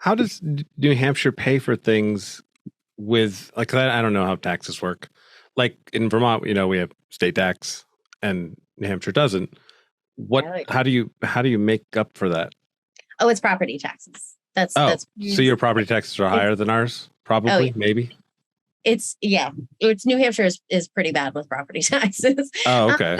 How does New Hampshire pay for things with like, I don't know how taxes work. Like in Vermont, we have state tax and New Hampshire doesn't. Right. How do you make up for that? Oh, it's property taxes. That's so your property taxes are higher than ours? Probably, yeah. maybe. It's New Hampshire is pretty bad with property taxes. Oh, okay.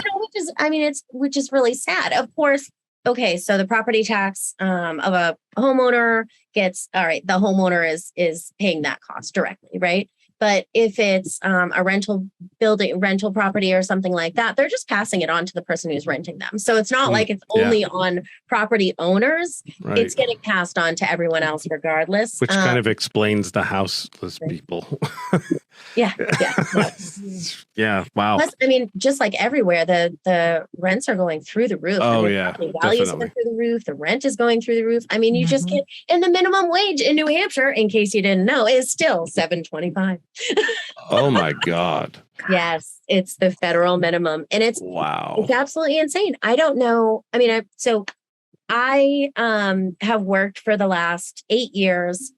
Which is really sad. Of course. Okay, so the property tax of a homeowner gets, all right, the homeowner is paying that cost directly, right? But if it's a rental property or something like that, they're just passing it on to the person who's renting them. So it's not like it's only on property owners. Right. It's getting passed on to everyone else regardless. Which kind of explains the houseless people. Yeah. Yeah. Wow. Plus, just like everywhere, the rents are going through the roof. Oh, the values are going through the roof. The rent is going through the roof. You just get, and the minimum wage in New Hampshire, in case you didn't know, is still $7.25. Oh my God. Yes, it's the federal minimum, and it's absolutely insane. I don't know. I have worked for the last 8 years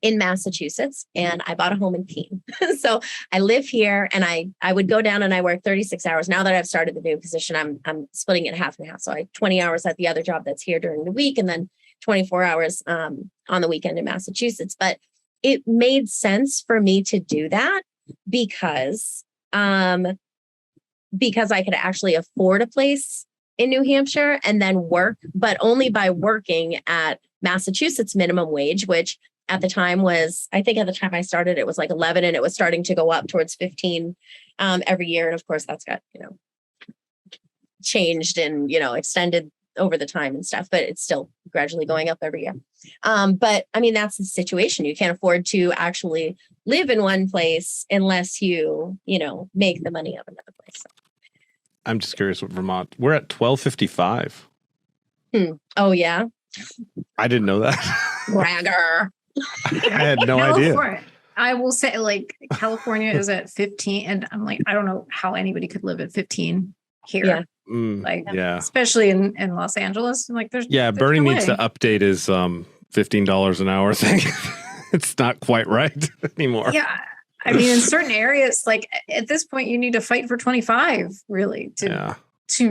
in Massachusetts, and I bought a home in Keene. So I live here, and I would go down and I work 36 hours. Now that I've started the new position, I'm splitting it half and half. So I 20 hours at the other job that's here during the week, and then 24 hours on the weekend in Massachusetts. But it made sense for me to do that because I could actually afford a place in New Hampshire and then work, but only by working at Massachusetts minimum wage, which at the time I think at the time I started, it was like 11, and it was starting to go up towards 15 every year. And of course that's got, changed and, extended over the time and stuff, but it's still gradually going up every year. But that's the situation. You can't afford to actually live in one place unless you make the money of another place. So. I'm just curious what Vermont, we're at $12.55. Oh yeah. I didn't know that. Bragger. I had no idea. I will say, like, California is at 15, and I'm like, I don't know how anybody could live at 15 here. Yeah. Especially in Los Angeles. Like, there's Bernie needs to update his $15 an hour thing. It's not quite right anymore. Yeah. In certain areas, like at this point, you need to fight for 25, really, to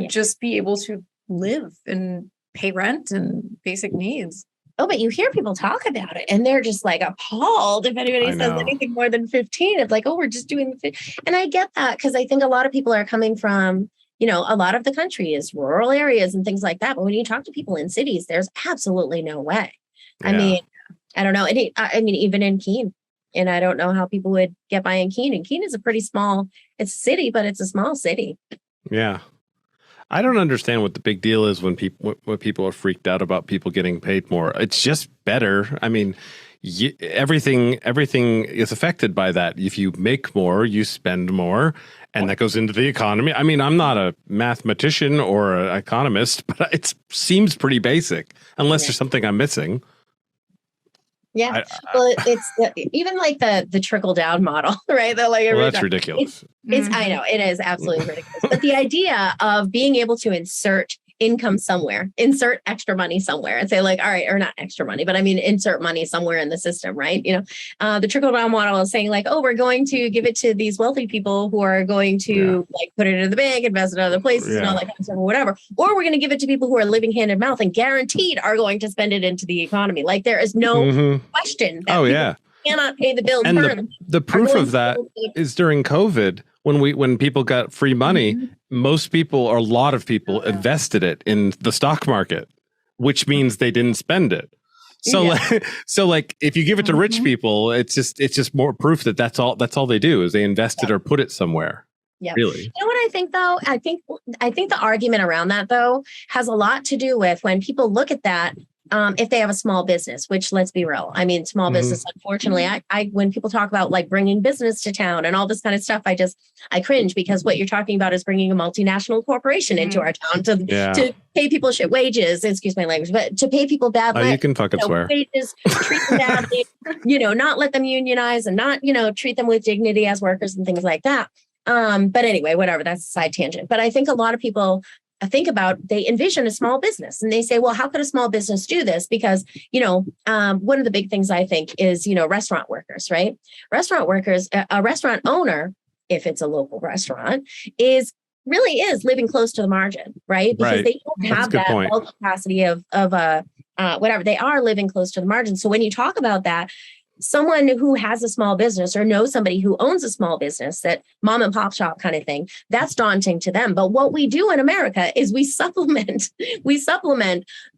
just be able to live and pay rent and basic needs. Oh, but you hear people talk about it and they're just like appalled if anybody says anything more than 15. It's like, oh, we're just doing the. And I get that because I think a lot of people are coming from, a lot of the country is rural areas and things like that. But when you talk to people in cities, there's absolutely no way. Yeah. I don't know. Even in Keene, and I don't know how people would get by in Keene. And Keene is it's a city, but it's a small city. Yeah. I don't understand what the big deal is when people are freaked out about people getting paid more. It's just better. Everything is affected by that. If you make more, you spend more, and that goes into the economy. I'm not a mathematician or an economist, but it seems pretty basic, unless there's something I'm missing. Yeah, it's even like the trickle down model, right? That's ridiculous. I know it is absolutely ridiculous. But the idea of being able to insert income somewhere, insert extra money somewhere, and say like, all right, or not extra money, but insert money somewhere in the system, right? The trickle down model is saying like, oh, we're going to give it to these wealthy people who are going to like put it in the bank, invest in other places, and all that kind of stuff, or whatever. Or we're going to give it to people who are living hand in mouth and guaranteed are going to spend it into the economy. Like there is no question that cannot pay the bills. And the proof of that is during COVID. When people got free money, most people or a lot of people invested it in the stock market, which means they didn't spend it. So like if you give it to rich people, it's just more proof that that's all they do is they invest it or put it somewhere. Yeah. Really. You know what I think though? I think the argument around that though has a lot to do with when people look at that. If they have a small business, which let's be real, small business, unfortunately, I when people talk about like bringing business to town and all this kind of stuff, I cringe because what you're talking about is bringing a multinational corporation into our town to pay people shit wages, excuse my language, but to pay people bad you can fucking swear. Wages, treat them badly, not let them unionize and not, treat them with dignity as workers and things like that. But anyway, whatever, that's a side tangent. But I think a lot of people think about, they envision a small business and they say, well, how could a small business do this? Because, one of the big things I think is, restaurant workers, right? Restaurant workers, a restaurant owner, if it's a local restaurant, really is living close to the margin, right? Because they don't have that bulk capacity of whatever. They are living close to the margin. So when you talk about that, someone who has a small business or knows somebody who owns a small business, that mom and pop shop kind of thing, that's daunting to them. But what we do in America is we supplement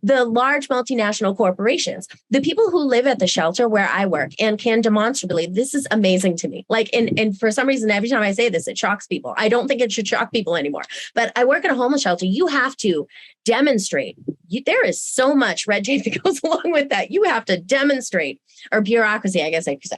the large multinational corporations. The people who live at the shelter where I work and can demonstrably, this is amazing to me. Like, and for some reason, every time I say this, it shocks people. I don't think it should shock people anymore. But I work in a homeless shelter. You have to demonstrate. There is so much red tape that goes along with that. You have to demonstrate, or bureaucracy, I guess I could say.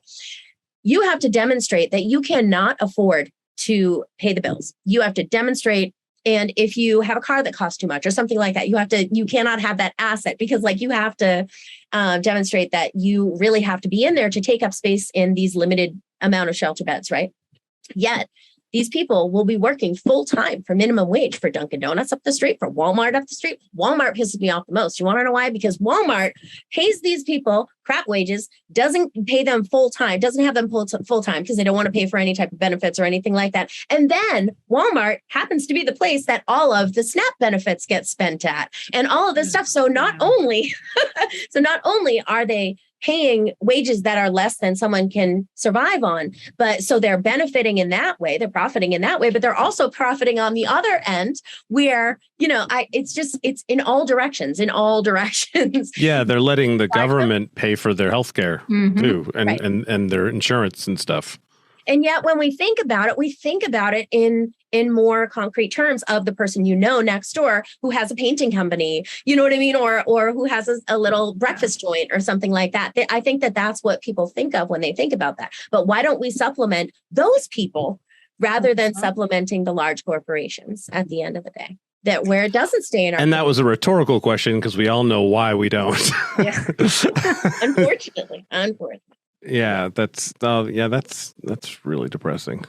You have to demonstrate that you cannot afford to pay the bills. You have to demonstrate. And if you have a car that costs too much or something like that, you cannot have that asset, because you have to demonstrate that you really have to be in there to take up space in these limited amount of shelter beds, right? Yet these people will be working full time for minimum wage for Dunkin' Donuts up the street, for Walmart up the street. Walmart pisses me off the most. You want to know why? Because Walmart pays these people crap wages, doesn't pay them full time, doesn't have them full time because they don't want to pay for any type of benefits or anything like that. And then Walmart happens to be the place that all of the SNAP benefits get spent at and all of this stuff. So not only are they paying wages that are less than someone can survive on, but so they're benefiting in that way, they're profiting in that way, but they're also profiting on the other end where, it's in all directions. Yeah, they're letting the government pay for their healthcare too, and, right. and their insurance and stuff. And yet when we think about it in more concrete terms of the person next door who has a painting company, you know what I mean? Or who has a little breakfast joint or something like that. I think that's what people think of when they think about that. But why don't we supplement those people rather than supplementing the large corporations at the end of the day? That where it doesn't stay in our. And that was a rhetorical question because we all know why we don't. Yeah. Unfortunately. Yeah, that's really depressing.